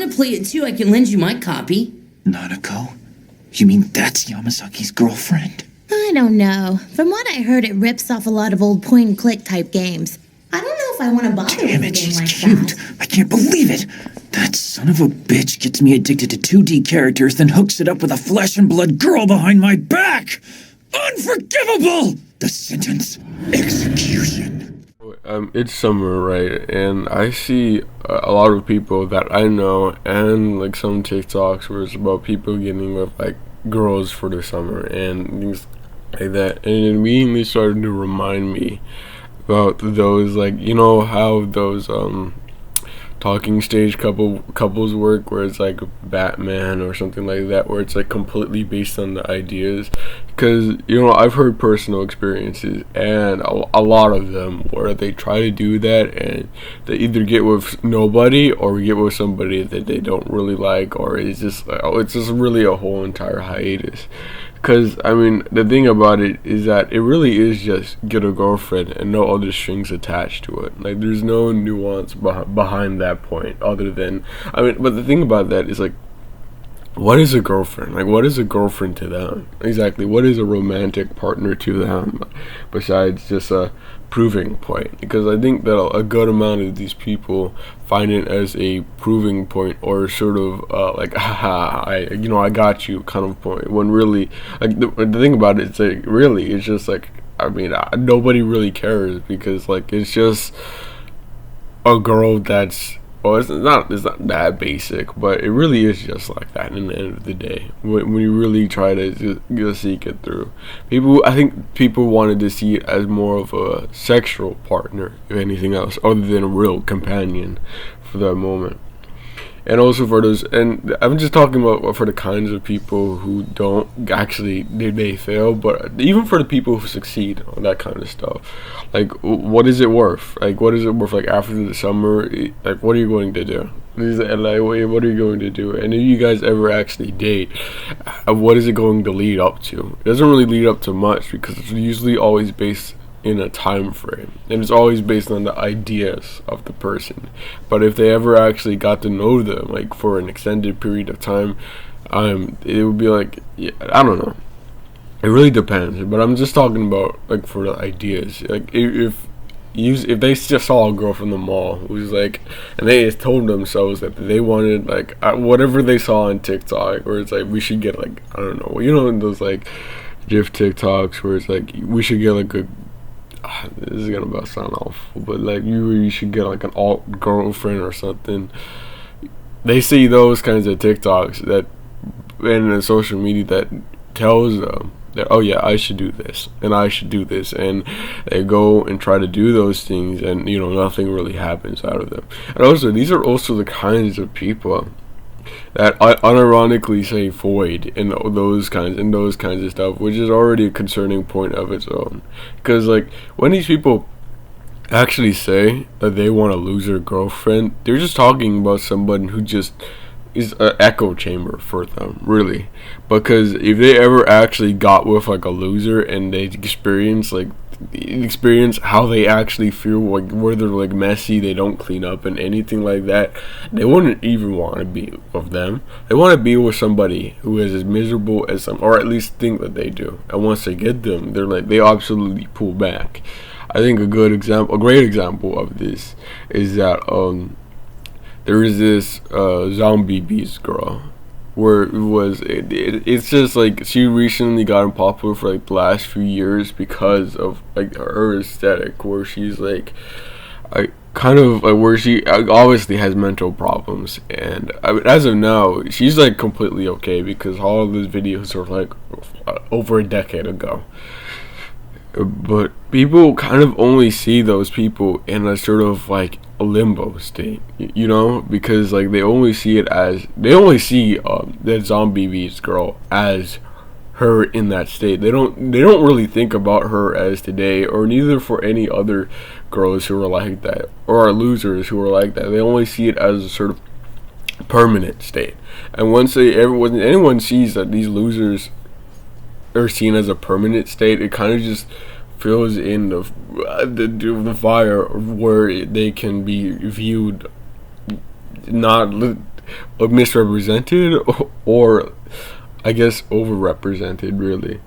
To play it too, I can lend you my copy. Nanako? You mean that's Yamasaki's girlfriend? I don't know. From what I heard, it rips off a lot of old point-and-click type games. I don't know if I want to bother Damn with it, a game she's like cute. that. I can't believe it. That son of a bitch gets me addicted to 2D characters, then hooks it up with a flesh and blood girl behind my back. Unforgivable! The sentence, execution. It's summer, right? And I see a lot of people that I know, and like some TikToks where it's about people getting with like girls for the summer and things like that, and it immediately started to remind me about those, like, you know how those talking stage couples work, where it's like Batman or something like that, where it's like completely based on the ideas. Because, you know, I've heard personal experiences, and a lot of them where they try to do that and they either get with nobody or get with somebody that they don't really like, or it's just really a whole entire hiatus. Because, I mean, the thing about it is that it really is just get a girlfriend and no other strings attached to it. Like, there's no nuance behind that point other than, I mean, but the thing about that is, like, what is a girlfriend? Like, what is a girlfriend to them? Exactly. What is a romantic partner to them besides just a proving point? Because I think that a good amount of these people find it as a proving point, or sort of like, haha, I got you kind of point. When really, like, the thing about it is, like, really, it's just like, I mean, nobody really cares, because like it's just a girl that's, well, it's not that basic, but it really is just like that in the end of the day. When you really try to just seek it through, I think people wanted to see it as more of a sexual partner, if anything else, other than a real companion for that moment. And also for those, and I'm just talking about for the kinds of people who don't actually, they fail, but even for the people who succeed on that kind of stuff, like, what is it worth? Like, what is it worth? Like, after the summer, like, what are you going to do? Like, what are you going to do? And if you guys ever actually date, what is it going to lead up to? It doesn't really lead up to much, because it's usually always based in a time frame, and it's always based on the ideas of the person. But if they ever actually got to know them, like, for an extended period of time, it would be like, yeah, I don't know, it really depends. But I'm just talking about, like, for the ideas. Like, if they just saw a girl from the mall who was like, and they just told themselves that they wanted, like, whatever they saw on TikTok, or it's like, we should get, like, I don't know, you know, those like GIF TikToks where it's like, we should get like a, this is gonna sound awful, but like, you should get like an alt girlfriend or something. They see those kinds of TikToks that, and the social media that tells them that, oh yeah, I should do this and I should do this, and they go and try to do those things, and, you know, nothing really happens out of them. And also, these are also the kinds of people that unironically say void and those kinds of stuff, which is already a concerning point of its own. Because, like, when these people actually say that they want a loser girlfriend, they're just talking about someone who just is an echo chamber for them, really. Because if they ever actually got with like a loser and they experience how they actually feel, like, where they're like messy, they don't clean up and anything like that, they wouldn't even want to be with them. They want to be with somebody who is as miserable as them, or at least think that they do. And once they get them, they absolutely pull back. I think a great example of this is that there is this Zombie Beast girl, where it's just like, she recently gotten popular for like the last few years because of like her aesthetic, where she's like, kind of like, where she obviously has mental problems, and I mean, as of now, she's like completely okay, because all of those videos are like over a decade ago. But people kind of only see those people in a sort of like a limbo state, you know, because like they only see that Zombie Beast girl as her in that state. They don't really think about her as today, or neither for any other girls who are like that, or are losers who are like that. They only see it as a sort of permanent state. And once anyone sees that these losers are seen as a permanent state, it kind of just fills in the fire where they can be viewed not misrepresented, or I guess overrepresented, really.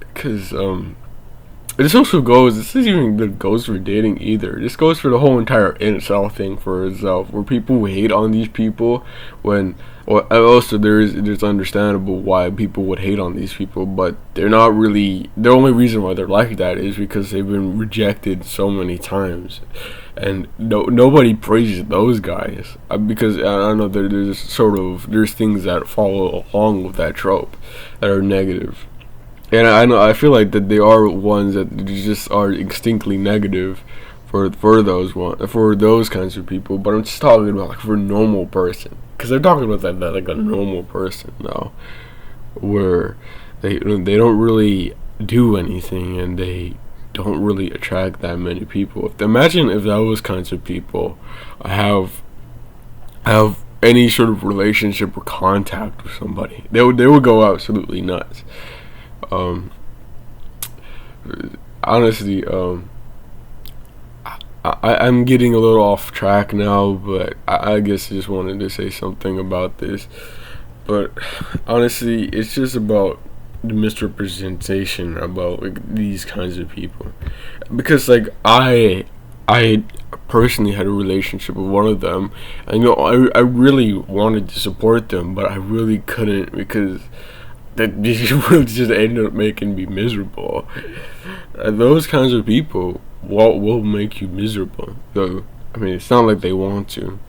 Because this also goes. This isn't even that goes for dating either. This goes for the whole entire incel thing for itself, where people hate on these people when. Well, also there's understandable why people would hate on these people, but they're not really. The only reason why they're like that is because they've been rejected so many times, and nobody praises those guys because I don't know. There's things that follow along with that trope that are negative. And I feel like that they are ones that just are instinctively negative for those kinds of people. But I'm just talking about like for a normal person, because they're talking about that like a normal person now, where they don't really do anything and they don't really attract that many people. Imagine if those kinds of people have any sort of relationship or contact with somebody, they would go absolutely nuts. Honestly, I'm getting a little off track now, but I guess I just wanted to say something about this. But honestly, it's just about the misrepresentation about like these kinds of people, because like I personally had a relationship with one of them, and I really wanted to support them, but I really couldn't because that just ended up making me miserable. Those kinds of people will make you miserable. Though I mean, it's not like they want to.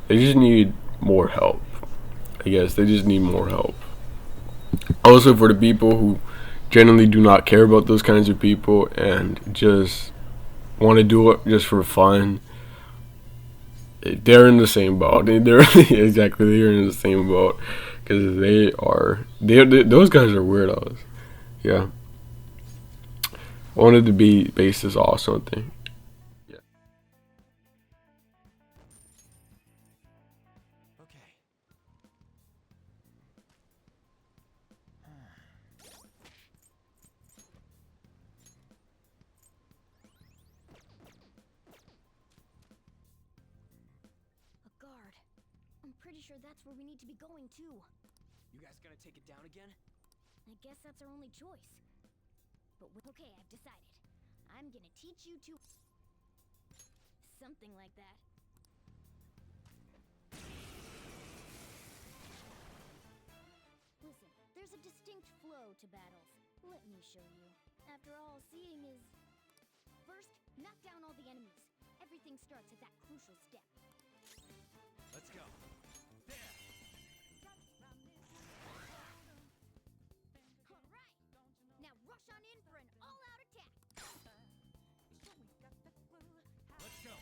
They just need more help. I guess they just need more help. Also, for the people who generally do not care about those kinds of people and just want to do it just for fun, they're in the same boat. They're in the same boat, because those guys are weirdos. Yeah. I wanted to base this off something. Yeah. Okay. A guard. I'm pretty sure that's where we need to be going to. You guys gonna take it down again? I guess that's our only choice. But okay, I've decided. I'm gonna teach you to... something like that. Listen, there's a distinct flow to battles. Let me show you. After all, seeing is... First, knock down all the enemies. Everything starts at that crucial step. Let's go. There. Alright! Now rush on in for an all-out attack! Let's go.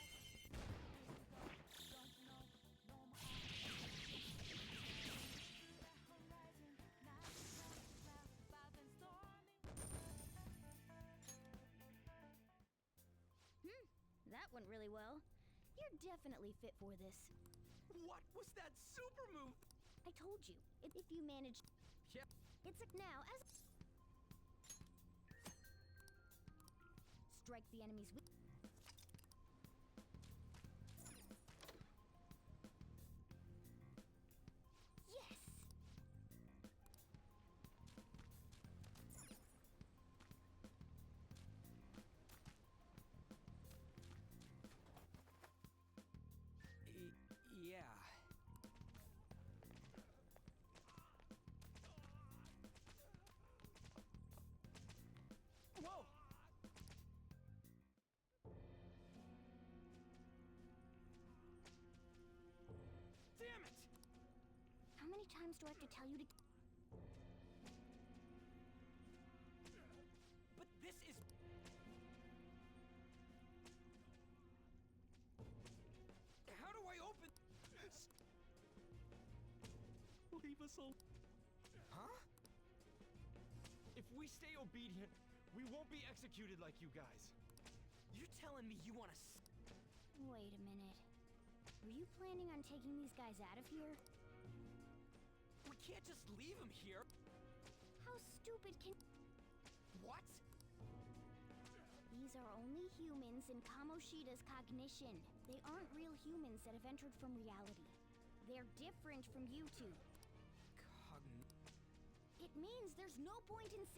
That went really well. You're definitely fit for this. What was that super move? I told you, if you manage... Yep. It's a now as... Strike the enemies with... Yes! Yeah. Whoa! Damn it! How many times do I have to tell you to... But this is... How do I open... Leave us alone. Huh? If we stay obedient, we won't be executed like you guys. You telling me you want to... Wait a minute. Were you planning on taking these guys out of here? We can't just leave them here. How stupid can... What? These are only humans in Kamoshida's cognition. They aren't real humans that have entered from reality. They're different from you two. It means there's no point in saving